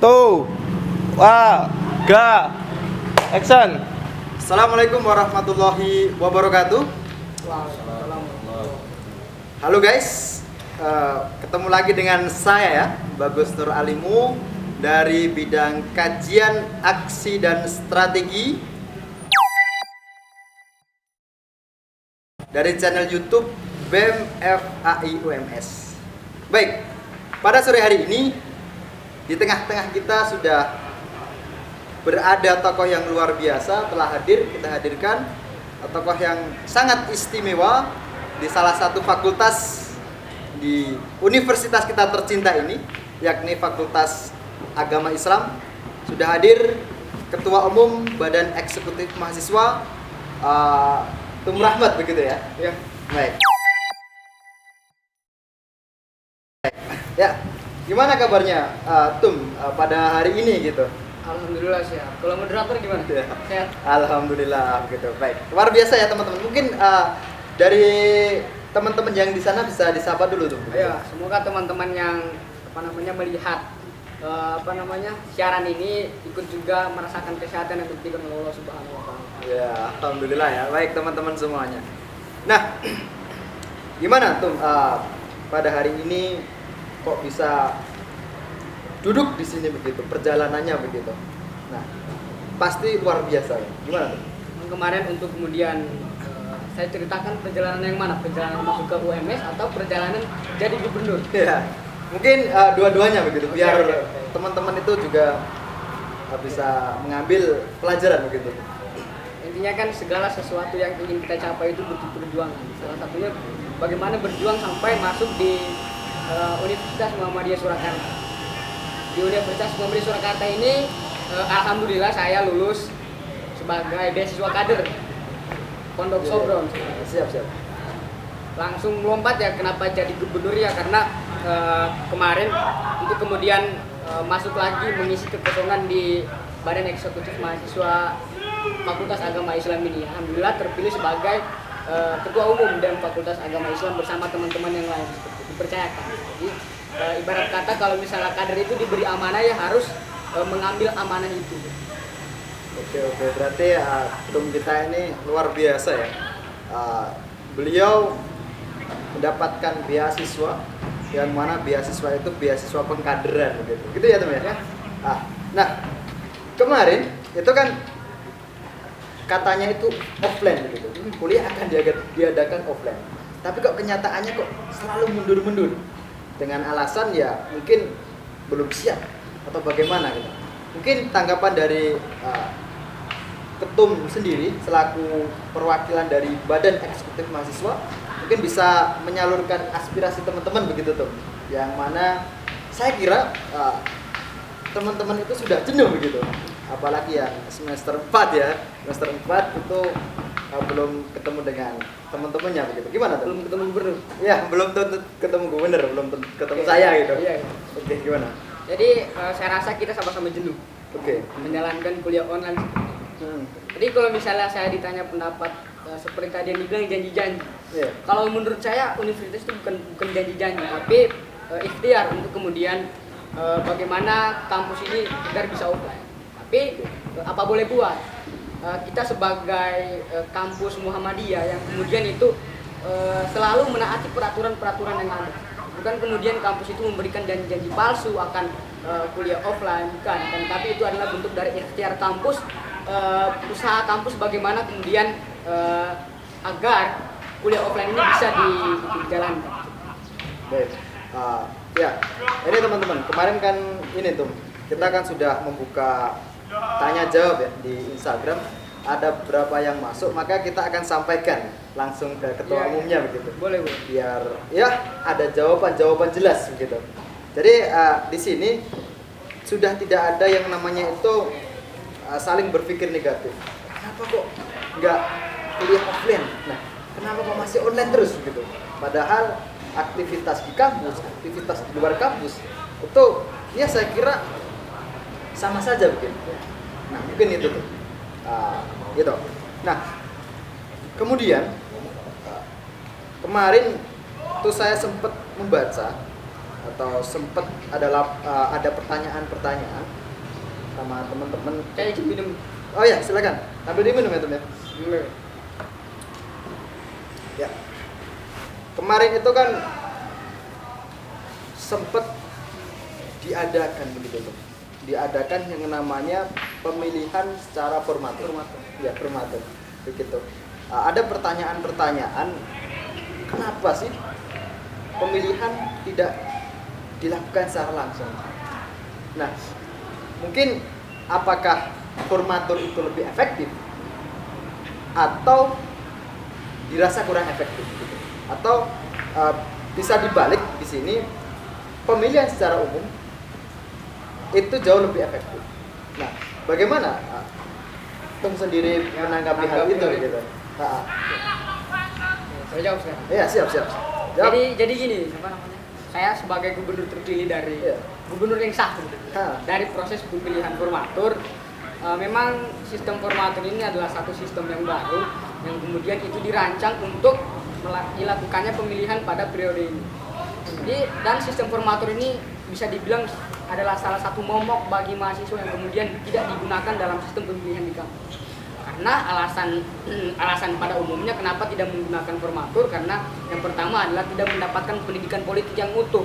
Tuh. Wah, ga. Action. Assalamualaikum warahmatullahi wabarakatuh. Halo guys, ketemu lagi dengan saya ya, Bagus Nur Alimu dari bidang kajian aksi dan strategi dari channel YouTube BEM FAI UMS. Baik, pada sore hari ini di tengah-tengah kita sudah berada tokoh yang luar biasa telah hadir. Kita hadirkan tokoh yang sangat istimewa di salah satu fakultas di universitas kita tercinta ini, yakni Fakultas Agama Islam. Sudah hadir Ketua Umum Badan Eksekutif Mahasiswa Tum Rahmat, begitu ya? Ya. Baik. Ya, gimana kabarnya Tum pada hari ini gitu? Alhamdulillah sehat. Kalau moderator gimana? Ya. Sehat. Alhamdulillah gitu. Baik. Luar biasa ya teman-teman. Mungkin dari teman-teman yang di sana bisa disapa dulu tuh. Ya, semoga teman-teman yang melihat siaran ini ikut juga merasakan kesehatan yang diberikan oleh Allah Subhanahu wa taala. Ya, alhamdulillah ya. Baik teman-teman semuanya. Nah, gimana tuh pada hari ini kok bisa duduk di sini begitu, perjalanannya begitu. Nah, pasti luar biasa. Gimana tuh? Kemarin untuk kemudian saya ceritakan perjalanan yang mana? Perjalanan masuk ke UMS atau perjalanan jadi gubernur? Ya, mungkin dua-duanya begitu, biar Oke. teman-teman itu juga bisa mengambil pelajaran begitu. Intinya kan segala sesuatu yang ingin kita capai itu butuh perjuangan. Salah satunya bagaimana berjuang sampai masuk di Universitas Muhammadiyah Surakarta. Di Universitas Muhammadiyah Surakarta ini alhamdulillah saya lulus sebagai beasiswa kader Pondok Sobron. Siap. Langsung melompat ya, kenapa jadi gubernur ya, karena kemarin itu kemudian masuk lagi mengisi kekosongan di Badan Eksekutif Mahasiswa Fakultas Agama Islam ini. Alhamdulillah terpilih sebagai Ketua Umum dan Fakultas Agama Islam bersama teman-teman yang lain, seperti itu, dipercayakan. Jadi ibarat kata kalau misalnya kader itu diberi amanah ya harus mengambil amanah itu. Oke, berarti Tum kita ini luar biasa ya. Beliau mendapatkan beasiswa, yang mana beasiswa itu beasiswa pengkaderan begitu. Gitu ya Tum ya? Nah, kemarin itu kan katanya itu offline begitu. Kuliah akan diadakan offline. Tapi kok kenyataannya kok selalu mundur-mundur. Dengan alasan ya mungkin belum siap atau bagaimana gitu. Mungkin tanggapan dari Ketum sendiri selaku perwakilan dari Badan Eksekutif Mahasiswa mungkin bisa menyalurkan aspirasi teman-teman begitu tuh. Yang mana saya kira teman-teman itu sudah jenuh begitu. Apalagi yang semester 4 ya. Semester 4 itu belum ketemu dengan teman-temannya begitu. Gimana tuh? Belum ketemu gubernur. Ya, belum ketemu gubernur, belum ketemu saya gitu. Iya. Oke, gimana? Jadi saya rasa kita sama-sama jenuh Oke. menjalankan kuliah online. Jadi kalau misalnya saya ditanya pendapat seperti tadi yang dibilang janji-janji. Iya. Kalau menurut saya universitas itu bukan janji-janji, tapi ikhtiar untuk kemudian bagaimana kampus ini agar bisa offline. Tapi apa boleh buat? Kita sebagai kampus Muhammadiyah yang kemudian itu selalu menaati peraturan-peraturan yang ada. Bukan kemudian kampus itu memberikan janji-janji palsu akan kuliah offline, bukan. Tapi itu adalah bentuk dari ikhtiar kampus, usaha kampus bagaimana kemudian agar kuliah offline ini bisa dijalankan. Baik. Ya, ini teman-teman, kemarin kan ini tuh kita kan sudah membuka tanya jawab ya di Instagram. Ada beberapa yang masuk, maka kita akan sampaikan langsung ke ketua umumnya begitu. Boleh. Biar ya ada jawaban jelas begitu. Jadi di sini sudah tidak ada yang namanya itu saling berpikir negatif. Kenapa kok nggak kuliah offline? Nah, kenapa kok masih online terus begitu? Padahal aktivitas di kampus, aktivitas di luar kampus itu ya saya kira sama saja begitu. Nah, mungkin itu tuh. Gitu. Nah, kemudian kemarin tuh saya sempat membaca atau sempat ada pertanyaan-pertanyaan sama teman-teman. Saya izin minum. Oh ya, silakan. Ambil diminum ya, Tom ya. Ya. Kemarin itu kan sempat diadakan begitu Tom. Diadakan yang namanya pemilihan secara formatur. Ya, formatur. Begitu. Ada pertanyaan-pertanyaan, kenapa sih pemilihan tidak dilakukan secara langsung? Nah, mungkin apakah formatur itu lebih efektif atau dirasa kurang efektif gitu. Atau bisa dibalik di sini, pemilihan secara umum itu jauh lebih efektif. Nah, bagaimana Tom sendiri menanggapi hal itu gitu? Saya jawab sekarang. Iya, siap. Jawab. Jadi gini, apa namanya? Saya sebagai gubernur terpilih dari Iya. gubernur yang sah gitu. Ha. Dari proses pemilihan formatur, memang sistem formatur ini adalah satu sistem yang baru yang kemudian itu dirancang untuk dilakukannya pemilihan pada periode ini. Jadi dan sistem formatur ini bisa dibilang adalah salah satu momok bagi mahasiswa yang kemudian tidak digunakan dalam sistem pemilihan di kampus. Karena alasan pada umumnya kenapa tidak menggunakan formatur, karena yang pertama adalah tidak mendapatkan pendidikan politik yang utuh.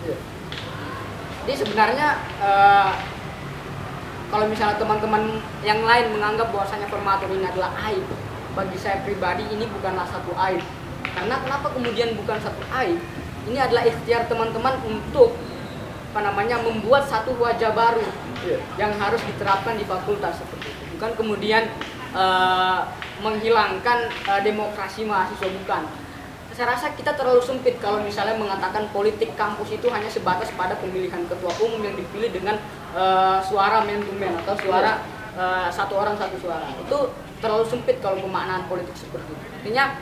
Iya. Jadi sebenarnya kalau misalnya teman-teman yang lain menganggap bahwasanya formatur ini adalah aib, bagi saya pribadi ini bukanlah satu aib. Karena kenapa kemudian bukan satu aib? Ini adalah ikhtiar teman-teman untuk membuat satu wajah baru yang harus diterapkan di fakultas seperti itu. Bukan kemudian menghilangkan demokrasi mahasiswa, bukan. Saya rasa kita terlalu sempit kalau misalnya mengatakan politik kampus itu hanya sebatas pada pemilihan ketua umum yang dipilih dengan suara man to man atau suara satu orang satu suara. Itu terlalu sempit kalau pemaknaan politik seperti itu. Artinya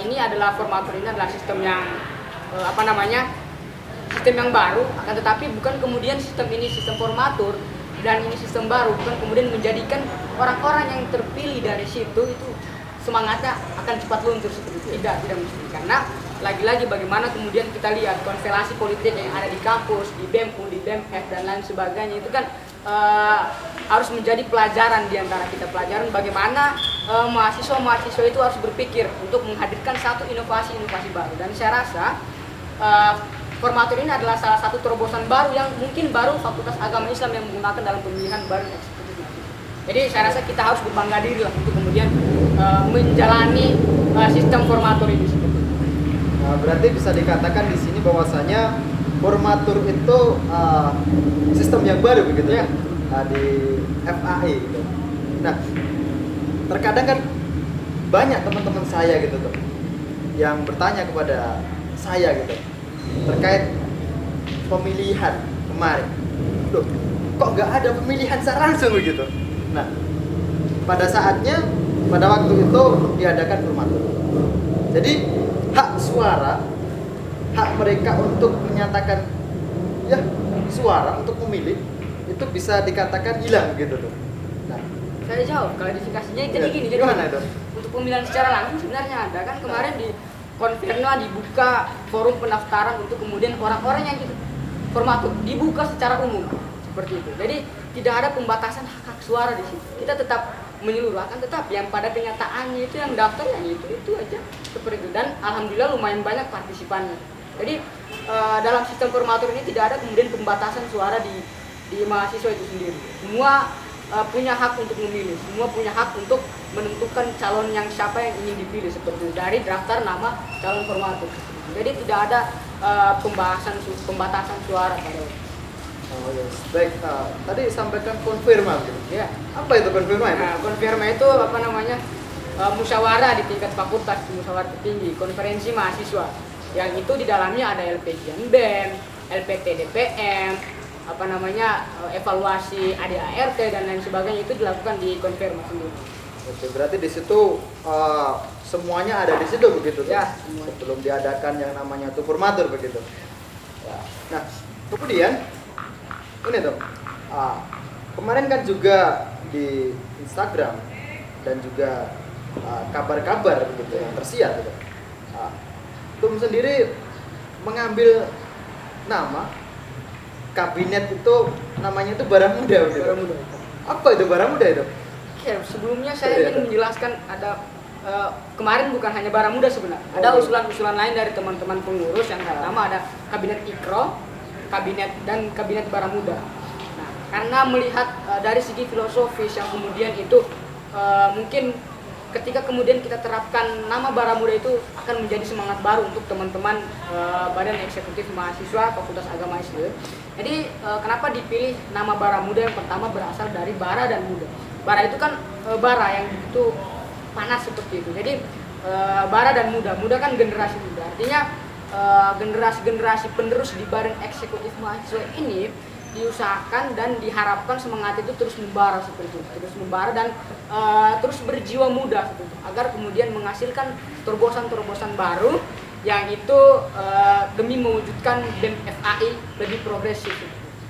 ini adalah formatur, ini adalah sistem yang sistem yang baru, akan tetapi bukan kemudian sistem ini sistem formatur dan ini sistem baru bukan kemudian menjadikan orang-orang yang terpilih dari situ itu semangatnya akan cepat luntur seperti itu. Tidak mesti. Karena lagi-lagi bagaimana kemudian kita lihat konstelasi politik yang ada di kampus, di BEM, di BEMF dan lain sebagainya itu kan harus menjadi pelajaran di antara kita, pelajaran bagaimana mahasiswa-mahasiswa itu harus berpikir untuk menghadirkan satu inovasi-inovasi baru. Dan saya rasa formatur ini adalah salah satu terobosan baru yang mungkin baru Fakultas Agama Islam yang menggunakan dalam pemilihan baru eksekutif. Jadi saya rasa kita harus berbangga diri lah untuk kemudian menjalani sistem formatur ini. Nah, berarti bisa dikatakan di sini bahwasanya formatur itu sistem yang baru begitu ya, di FAI gitu. Nah, terkadang kan banyak teman-teman saya gitu tuh yang bertanya kepada saya gitu terkait pemilihan kemarin. Loh, kok nggak ada pemilihan secara langsung begitu? Nah, pada saatnya, pada waktu itu diadakan formatur. Jadi hak suara, hak mereka untuk menyatakan ya suara untuk memilih itu bisa dikatakan hilang gitu tuh. Nah, Saya jawab klarifikasinya jadi ya, gini. Jadi gimana itu? untuk pemilihan secara langsung sebenarnya ada kan kemarin di Konverna dibuka forum pendaftaran untuk kemudian orang-orang yang ikut formatur dibuka secara umum seperti itu. Jadi tidak ada pembatasan hak suara di situ. Kita tetap menyeluruh, akan tetapi yang pada kenyataannya itu yang daftar yang itu aja seperti itu. Dan alhamdulillah lumayan banyak partisipannya. Jadi dalam sistem formatur ini tidak ada kemudian pembatasan suara di mahasiswa itu sendiri. Semua punya hak untuk memilih, semua punya hak untuk menentukan calon yang siapa yang ingin dipilih seperti itu dari daftar nama calon formatur. Jadi tidak ada pembatasan suara pada itu. Oh yes, baik. Tadi sampaikan konfirma gitu. Ya. Apa itu konfirma itu? Nah, konfirma itu musyawarah di tingkat fakultas, musyawarah tertinggi, konferensi mahasiswa. Yang itu di dalamnya ada LPGN BEM, LPT DPM, evaluasi ADART dan lain sebagainya, itu dilakukan di konfirma sendiri. Oke, berarti di situ semuanya ada di situ begitu tuh. Ya, sebelum diadakan yang namanya tuh formatur begitu. Ya. Nah, kemudian ini tuh kemarin kan juga di Instagram dan juga kabar-kabar begitu yang tersiar gitu. Tum sendiri mengambil nama kabinet itu namanya itu Baramuda gitu. Baramuda. Apa itu Baramuda itu? Oke, sebelumnya saya ingin menjelaskan ada kemarin bukan hanya Baramuda sebenarnya. Ada Oh. usulan-usulan lain dari teman-teman pengurus yang pertama ada kabinet Ikro, kabinet Baramuda. Nah, karena melihat dari segi filosofis yang kemudian itu mungkin ketika kemudian kita terapkan nama Baramuda itu akan menjadi semangat baru untuk teman-teman Badan Eksekutif Mahasiswa Fakultas Agama Islam. Jadi kenapa dipilih nama Baramuda? Yang pertama berasal dari bara dan muda. Bara itu kan bara yang begitu panas seperti itu. Jadi bara dan muda kan generasi muda. Artinya generasi-generasi penerus di Badan Eksekutif Mahasiswa ini diusahakan dan diharapkan semangat itu terus membara seperti itu, terus membara dan terus berjiwa muda seperti itu, agar kemudian menghasilkan terobosan-terobosan baru yang itu demi mewujudkan BEM FAI lebih progresif.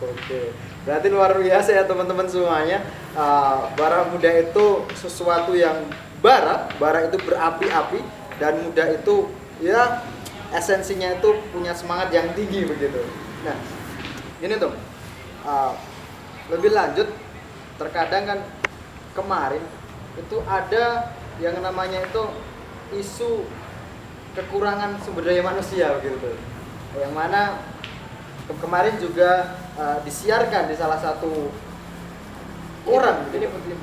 Oke, berarti luar biasa ya teman-teman semuanya. Bara muda itu sesuatu yang bara itu berapi-api, dan muda itu ya esensinya itu punya semangat yang tinggi begitu. Nah, ini tuh lebih lanjut, terkadang kan kemarin itu ada yang namanya itu isu kekurangan sumber daya manusia begitu, yang mana kemarin juga disiarkan di salah satu koran,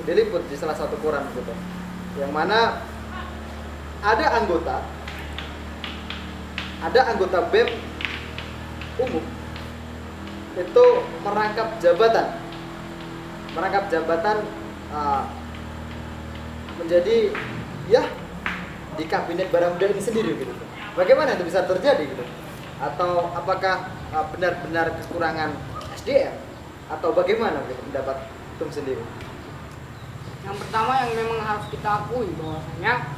diliput di salah satu koran gitu, yang mana ada anggota BEM umum itu merangkap jabatan menjadi ya di kabinet Baramuda ini sendiri gitu. Bagaimana itu bisa terjadi gitu? Atau apakah benar-benar kekurangan SDM atau bagaimana gitu pendapat Tum sendiri? Yang pertama yang memang harus kita akui bahwasanya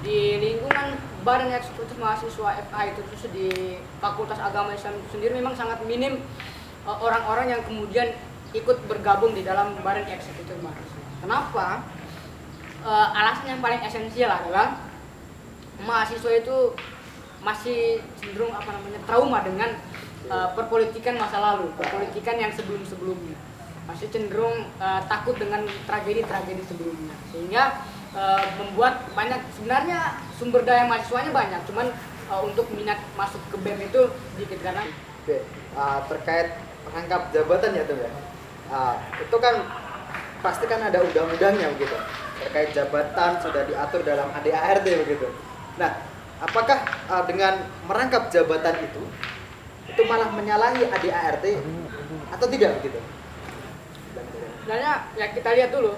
di lingkungan Badan Eksekutif Mahasiswa FAI itu khusus di Fakultas Agama Islam itu sendiri memang sangat minim orang-orang yang kemudian ikut bergabung di dalam Badan Eksekutif Mahasiswa. Kenapa? Alasan yang paling esensial adalah mahasiswa itu masih cenderung trauma dengan perpolitikan masa lalu, perpolitikan yang sebelum-sebelumnya. Masih cenderung takut dengan tragedi-tragedi sebelumnya. Sehingga membuat banyak, sebenarnya sumber daya mahasiswanya banyak, cuman untuk minat masuk ke BEM itu sedikit karena terkait rangkap jabatan ya tuh ya. Itu kan pasti kan ada undang-undangnya begitu. Terkait jabatan sudah diatur dalam ADART begitu. Nah, apakah dengan merangkap jabatan itu malah menyalahi ADART atau tidak begitu? Sebenarnya ya kita lihat dulu.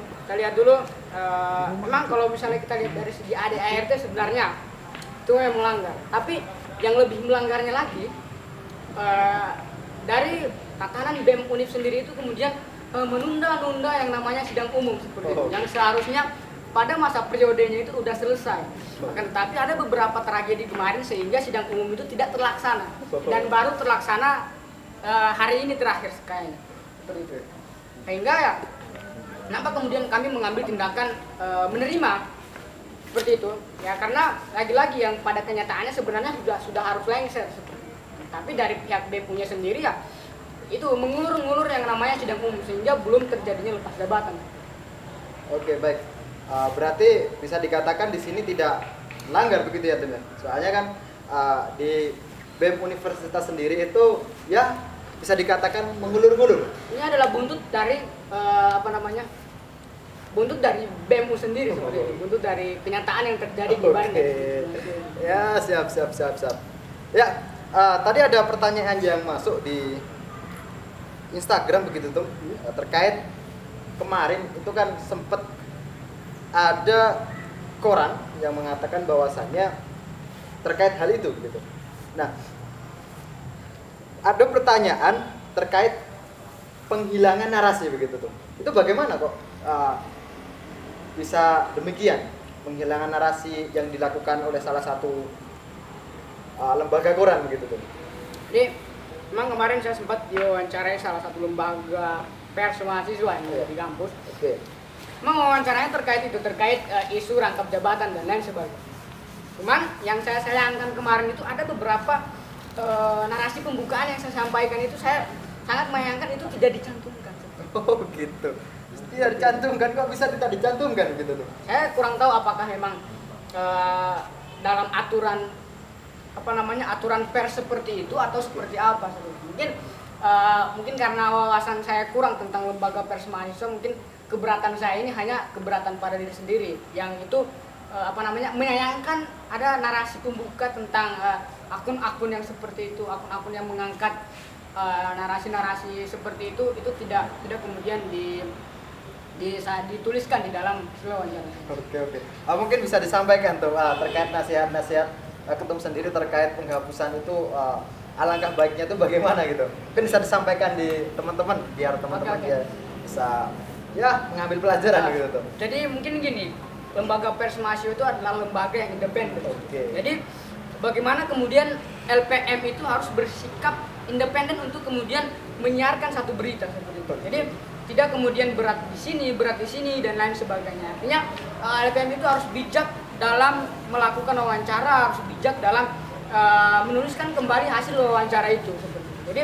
Memang kalau misalnya kita lihat dari segi ADART sebenarnya itu yang melanggar. Tapi yang lebih melanggarnya lagi dari tatanan BEM Univ sendiri itu kemudian menunda-nunda yang namanya sidang umum seperti itu, yang seharusnya pada masa periodenya itu udah selesai. Akan tetapi ada beberapa tragedi kemarin sehingga sidang umum itu tidak terlaksana dan baru terlaksana hari ini terakhir kayaknya seperti itu. Sehingga ya kenapa kemudian kami mengambil tindakan menerima seperti itu ya, karena lagi-lagi yang pada kenyataannya sebenarnya sudah harus lengser seperti itu. Tapi dari pihak BEM punya sendiri ya itu mengulur-ngulur yang namanya sidang umum sehingga belum terjadinya lepas jabatan. Oke, baik. Berarti bisa dikatakan di sini tidak melanggar begitu ya teman. Soalnya kan di BEM Universitas sendiri itu ya bisa dikatakan mengulur-ngulur. Ini adalah buntut dari buntut dari BEMU sendiri seperti itu, buntut dari kenyataan yang terjadi di Bandung. Ya, siap. Ya, tadi ada pertanyaan yang masuk di Instagram begitu tuh, terkait kemarin itu kan sempat ada koran yang mengatakan bahwasannya terkait hal itu gitu. Nah, ada pertanyaan terkait penghilangan narasi begitu tuh. Itu bagaimana kok bisa demikian, penghilangan narasi yang dilakukan oleh salah satu lembaga koran begitu tuh. Jadi memang kemarin saya sempat diwawancarai salah satu lembaga pers mahasiswa yang ada di kampus. Oke. Memang wawancaranya terkait isu rangkap jabatan dan lain sebagainya. Cuman yang saya sayangkan kemarin itu ada beberapa narasi pembukaan yang saya sampaikan itu saya sangat menyayangkan itu tidak dicantumkan. Oh gitu. Tidak dicantumkan, kok bisa tidak dicantumkan gitu tuh? Saya kurang tahu apakah memang dalam aturan aturan pers seperti itu atau seperti apa. Mungkin karena wawasan saya kurang tentang lembaga pers mahasiswa, mungkin keberatan saya ini hanya keberatan pada diri sendiri yang itu menyayangkan ada narasi pembuka tentang akun-akun yang seperti itu, akun-akun yang mengangkat narasi-narasi seperti itu tidak kemudian dituliskan di dalam wawancara. Oke. Mungkin bisa disampaikan tuh terkait nasihat-nasihat ketum sendiri terkait penghapusan itu, alangkah baiknya itu bagaimana gitu. Mungkin bisa disampaikan di teman-teman biar teman-teman Oke. dia bisa mengambil pelajaran gitu tuh. Jadi mungkin gini, lembaga pers mahasiswa itu adalah lembaga yang independen. Oke. Jadi bagaimana kemudian LPM itu harus bersikap independen untuk kemudian menyiarkan satu berita seperti itu. Jadi tidak kemudian berat di sini dan lain sebagainya. Artinya LPM itu harus bijak dalam melakukan wawancara, harus bijak dalam menuliskan kembali hasil wawancara itu seperti itu. Jadi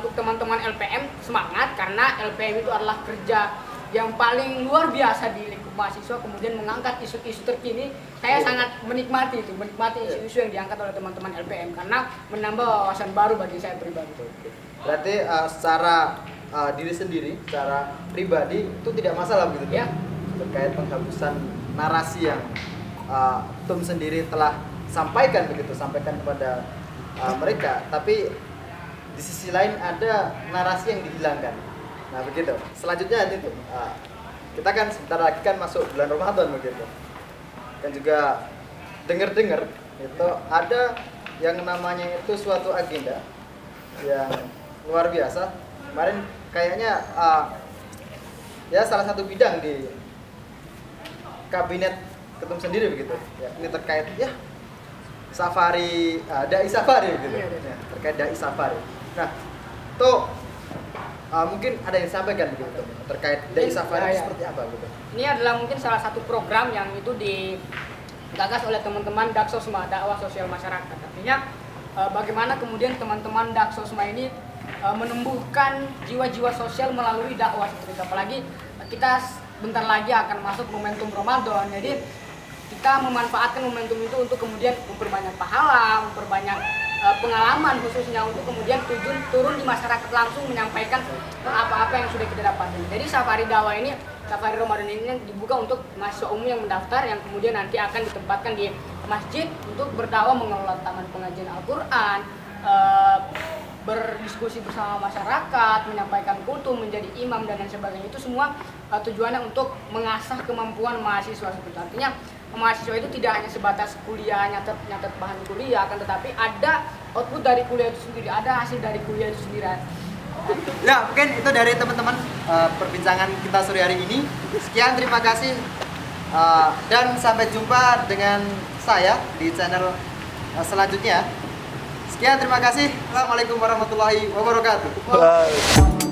untuk teman-teman LPM semangat, karena LPM itu adalah kerja yang paling luar biasa di lingkup mahasiswa, kemudian mengangkat isu-isu terkini. Saya sangat menikmati isu-isu yang diangkat oleh teman-teman LPM karena menambah wawasan baru bagi saya pribadi. Berarti secara diri sendiri, secara pribadi itu tidak masalah begitu Ya. terkait penghapusan narasi yang TUM sendiri telah sampaikan kepada mereka, tapi di sisi lain ada narasi yang dihilangkan. Nah begitu. Selanjutnya itu kita kan sebentar lagi kan masuk bulan Ramadan begitu. Dan juga dengar-dengar itu ada yang namanya itu suatu agenda yang luar biasa. Kemarin kayaknya salah satu bidang di kabinet ketum sendiri begitu. Ya, ini terkait safari, dai safari begitu. Ya, terkait dai safari. Nah, tuh mungkin ada yang disampaikan begitu terkait dai safari itu seperti apa gitu. Ini adalah mungkin salah satu program yang itu digagas oleh teman-teman Daksosma, dakwah sosial masyarakat. Artinya bagaimana kemudian teman-teman Daksosma ini menumbuhkan jiwa-jiwa sosial melalui dakwah seperti itu. Apalagi kita bentar lagi akan masuk momentum Ramadan. Jadi kita memanfaatkan momentum itu untuk kemudian memperbanyak pahala, memperbanyak pengalaman khususnya untuk kemudian turun di masyarakat langsung menyampaikan apa-apa yang sudah kita dapatkan. Jadi safari dakwah ini, safari Ramadan ini dibuka untuk mahasiswa umum yang mendaftar, yang kemudian nanti akan ditempatkan di masjid untuk berdakwah, mengelola taman pengajian Al-Quran, berdiskusi bersama masyarakat, menyampaikan kultum, menjadi imam dan lain sebagainya. Itu semua tujuannya untuk mengasah kemampuan mahasiswa seperti itu. Artinya mahasiswa itu tidak hanya sebatas kuliah, nyatet bahan kuliah, akan tetapi ada output dari kuliah itu sendiri, ada hasil dari kuliah itu sendiri. Ya, mungkin itu dari teman-teman perbincangan kita sore hari ini. Sekian, terima kasih dan sampai jumpa dengan saya di channel selanjutnya. Sekian, terima kasih. Assalamualaikum warahmatullahi wabarakatuh. Bye.